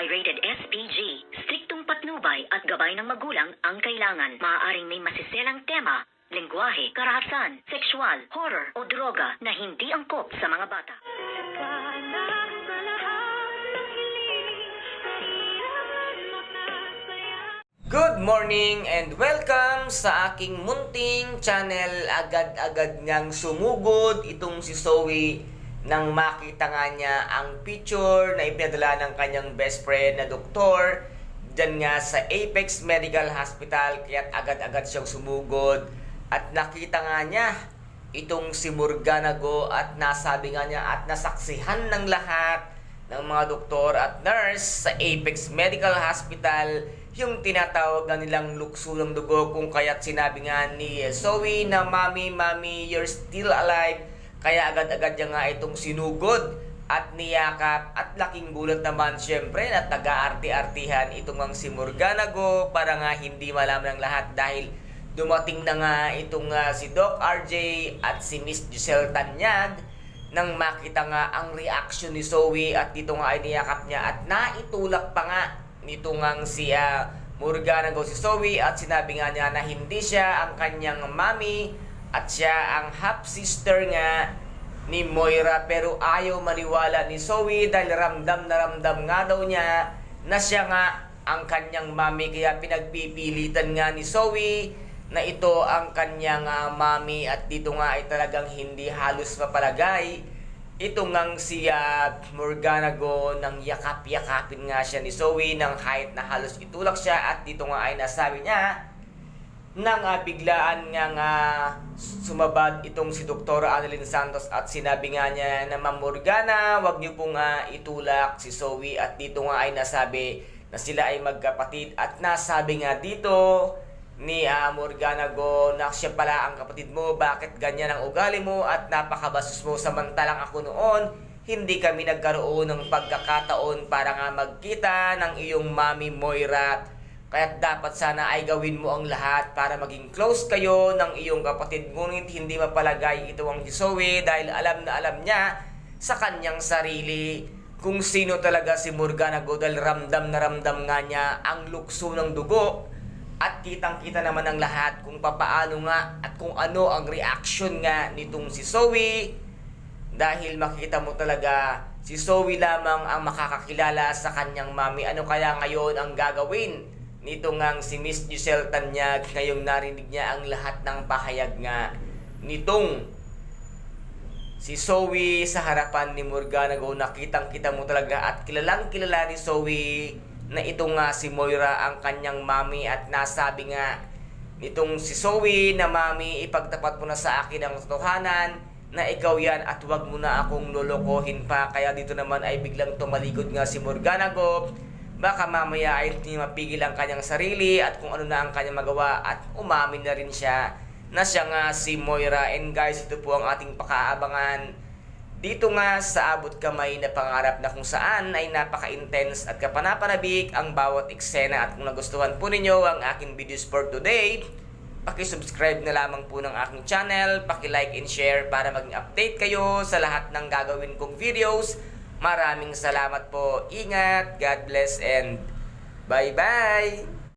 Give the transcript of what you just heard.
Rated SPG. Striktong patnubay at gabay ng magulang ang kailangan. Maaaring may masiselang tema, lengguwahe, karahasan, sexual, horror o droga na hindi angkop sa mga bata. Good morning and welcome sa aking munting channel. Agad-agad niyang sumugod itong si Zoe nang makita nga niya ang picture na ipinadala ng kanyang best friend na doktor dyan nga sa Apex Medical Hospital. Kaya't agad-agad siyang sumugod at nakita nga niya itong si Morganago at nasabi nga niya at nasaksihan ng lahat ng mga doktor at nurse sa Apex Medical Hospital yung tinatawag na nilang lukso ng dugo, kung kaya't sinabi nga ni Zoe na Mami, you're still alive. Kaya agad-agad niya nga itong sinugod at niyakap at laking gulat naman syempre na taga-arti-artihan itong ang si Morganago para nga hindi malaman ng lahat dahil dumating na nga itong si Doc RJ at si Miss Giselle Tanyag nang makita nga ang reaction ni Zoe at dito nga ay niyakap niya at naitulak pa nga nito ngang si Morganago si Zoe at sinabi nga niya na hindi siya ang kanyang mami at siya ang half-sister nga ni Moira, pero ayaw maniwala ni Zoe dahil ramdam na ramdam nga daw niya na siya nga ang kanyang mami, kaya pinagpipilitan nga ni Zoe na ito ang kanyang mami at dito nga ay talagang hindi halos mapalagay ito ngang si Morganago nang yakap-yakapin nga siya ni Zoe nang kahit na halos itulak siya at dito nga ay nasabi niya nang biglaan nga sumabad itong si Dr. Annalyn Santos at sinabi nga niya na Ma'am Morgana, wag niyo pong itulak si Zoe at dito nga ay nasabi na sila ay magkapatid at nasabi nga dito ni Morganago na siya pala ang kapatid mo, bakit ganyan ang ugali mo at napakabasos mo, samantalang ako noon hindi kami nagkaroon ng pagkakataon para nga magkita ng iyong mami Moira, kaya dapat sana ay gawin mo ang lahat para maging close kayo ng iyong kapatid, ngunit hindi mapalagay ito ang si Zoe dahil alam na alam niya sa kanyang sarili kung sino talaga si Morganago dahil ramdam na ramdam nga niya ang lukso ng dugo. At kitang-kita naman ng lahat kung papaano nga at kung ano ang reaction nga nitong si Zoe. Dahil makita mo talaga si Zoe lamang ang makakakilala sa kanyang mami. Ano kaya ngayon ang gagawin nito ngang si Miss Giselle Tanyag ngayong narinig niya ang lahat ng pahayag nga nitong si Zoe sa harapan ni Morganago. Nakitang-kita mo talaga at kilalang kilala ni Zoe na ito nga si Moira ang kanyang mami at nasabi nga nitong si Zoe na Mami, ipagtapat mo na sa akin ang totohanan na ikaw yan at wag mo na akong lolokohin pa. Kaya dito naman ay biglang tumalikod nga si Morganago, baka mamaya ay hindi mapigil ang kanyang sarili at kung ano na ang kanyang magawa at umamin na rin siya na siya nga si Moira. And guys, ito po ang ating pakaabangan dito nga sa Abot Kamay na Pangarap na kung saan ay napaka-intense at kapanapanabik ang bawat eksena. At kung nagustuhan po ninyo ang aking videos for today, paki-subscribe na lamang po ng aking channel, paki-like and share para maging update kayo sa lahat ng gagawin kong videos. Maraming salamat po. Ingat, God bless and bye-bye!